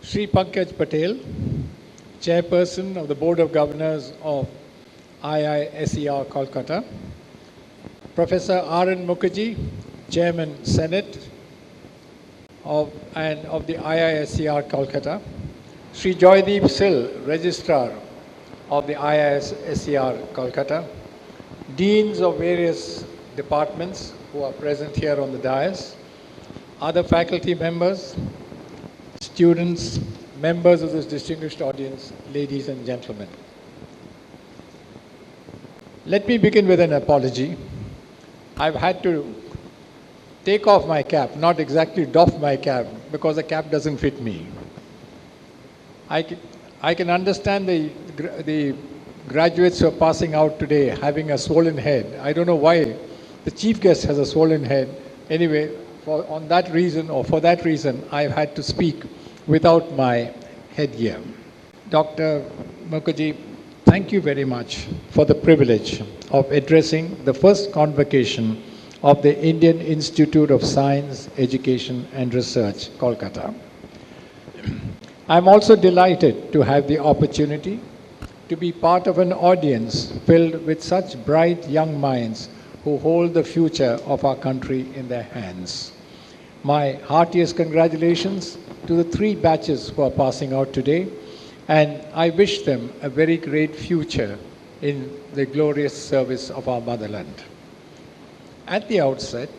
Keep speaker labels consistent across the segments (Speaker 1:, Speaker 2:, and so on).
Speaker 1: Shri Pankaj Patel, Chairperson of the Board of Governors of IISER Kolkata, Professor R.N. Mukherjee, Chairman Senate of the IISER Kolkata, Shri Joydeep Sil, Registrar of the IISER Kolkata, Deans of various departments who are present here on the dais, other faculty members, students, members of this distinguished audience, ladies and gentlemen. Let me begin with an apology. I've had to take off my cap, not exactly doff my cap, because the cap doesn't fit me. I can understand the graduates who are passing out today having a swollen head. I don't know why the chief guest has a swollen head. Anyway, for that reason, I've had to speak without my headgear. Dr. Mukherjee, thank you very much for the privilege of addressing the first convocation of the Indian Institute of Science, Education and Research, Kolkata. I'm also delighted to have the opportunity to be part of an audience filled with such bright young minds who hold the future of our country in their hands. My heartiest congratulations to the 3 batches who are passing out today, and I wish them a very great future in the glorious service of our motherland. At the outset,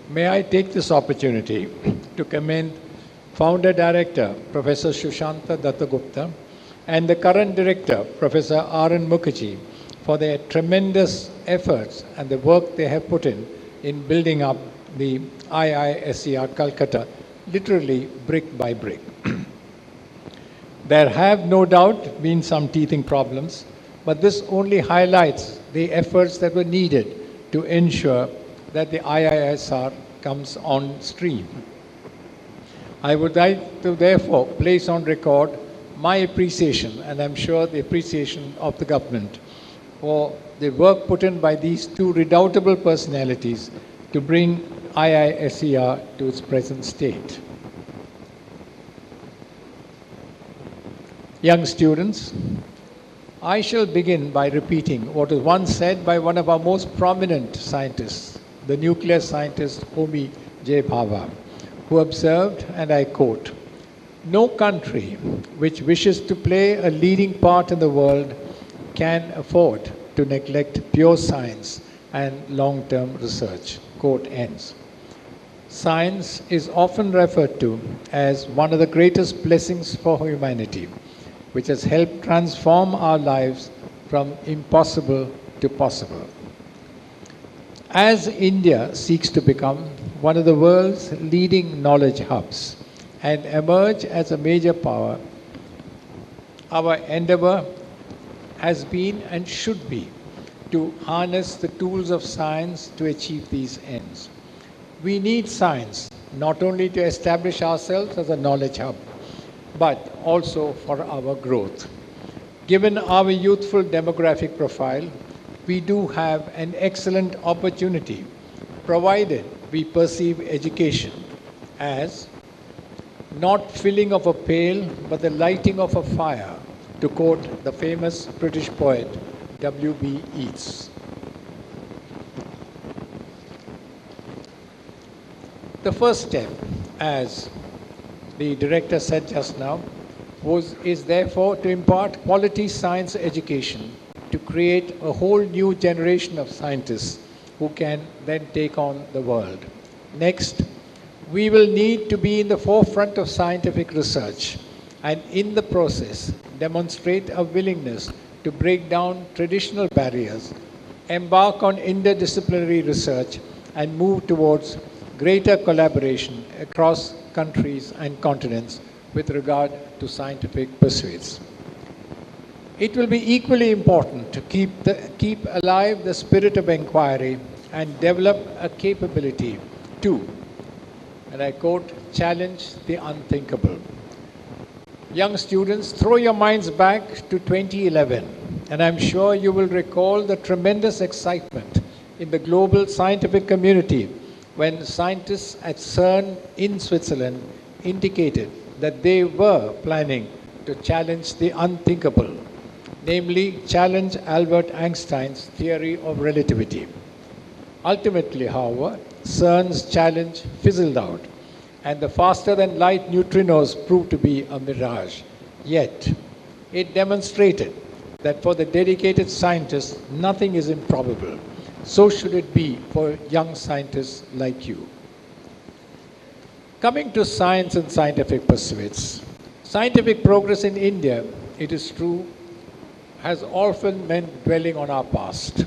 Speaker 1: may I take this opportunity to commend Founder Director, Professor Sushanta Dattagupta, and the current Director, Professor R.N. Mukherjee, for their tremendous efforts and the work they have put in building up the IISER Calcutta, literally brick by brick. There have no doubt been some teething problems, but this only highlights the efforts that were needed to ensure that the IISR comes on stream. I would like to therefore place on record my appreciation, and I'm sure the appreciation of the government, for the work put in by these 2 redoubtable personalities to bring IISER to its present state. Young students, I shall begin by repeating what was once said by one of our most prominent scientists, the nuclear scientist Homi J. Bhabha, who observed, and I quote, "No country which wishes to play a leading part in the world can afford to neglect pure science and long-term research." Quote ends. Science is often referred to as one of the greatest blessings for humanity, which has helped transform our lives from impossible to possible. As India seeks to become one of the world's leading knowledge hubs and emerge as a major power, our endeavor has been and should be to harness the tools of science to achieve these ends. We need science not only to establish ourselves as a knowledge hub, but also for our growth. Given our youthful demographic profile, we do have an excellent opportunity, provided we perceive education as not filling of a pail, but the lighting of a fire, to quote the famous British poet W.B. Yeats. The first step, as the director said just now, is therefore to impart quality science education to create a whole new generation of scientists who can then take on the world. Next, we will need to be in the forefront of scientific research and in the process demonstrate a willingness to break down traditional barriers, embark on interdisciplinary research, and move towards greater collaboration across countries and continents with regard to scientific pursuits. It will be equally important to keep alive the spirit of inquiry and develop a capability to, and I quote, challenge the unthinkable. Young students, throw your minds back to 2011, and I'm sure you will recall the tremendous excitement in the global scientific community when scientists at CERN in Switzerland indicated that they were planning to challenge the unthinkable, namely challenge Albert Einstein's theory of relativity. Ultimately, however, CERN's challenge fizzled out, and the faster-than-light neutrinos proved to be a mirage. Yet, it demonstrated that for the dedicated scientists, nothing is improbable. So should it be for young scientists like you. Coming to science and scientific pursuits, scientific progress in India, it is true, has often meant dwelling on our past.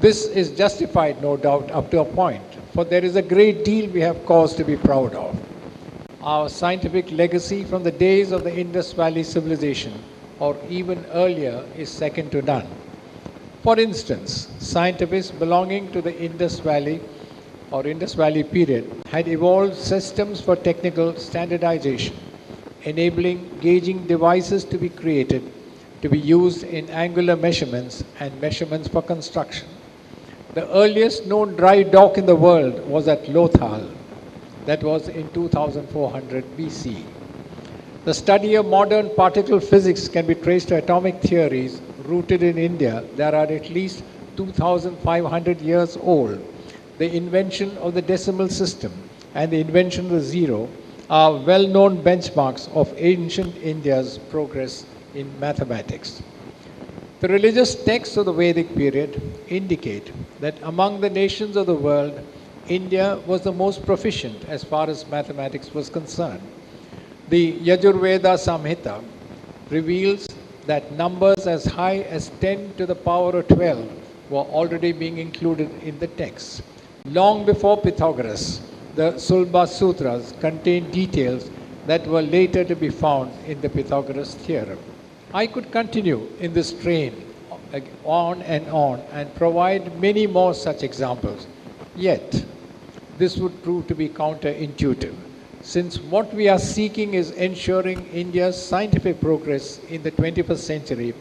Speaker 1: This is justified, no doubt, up to a point, for there is a great deal we have cause to be proud of. Our scientific legacy from the days of the Indus Valley civilization, or even earlier, is second to none. For instance, scientists belonging to the Indus Valley or Indus Valley period had evolved systems for technical standardization, enabling gauging devices to be created to be used in angular measurements and measurements for construction. The earliest known dry dock in the world was at Lothal. That was in 2400 BC. The study of modern particle physics can be traced to atomic theories rooted in India that are at least 2,500 years old. The invention of the decimal system and the invention of the zero are well-known benchmarks of ancient India's progress in mathematics. The religious texts of the Vedic period indicate that among the nations of the world, India was the most proficient as far as mathematics was concerned. The Yajurveda Samhita reveals that numbers as high as 10 to the power of 12 were already being included in the text. Long before Pythagoras, the Sulba Sutras contained details that were later to be found in the Pythagoras theorem. I could continue in this train on and provide many more such examples. Yet, this would prove to be counterintuitive, since what we are seeking is ensuring India's scientific progress in the 21st century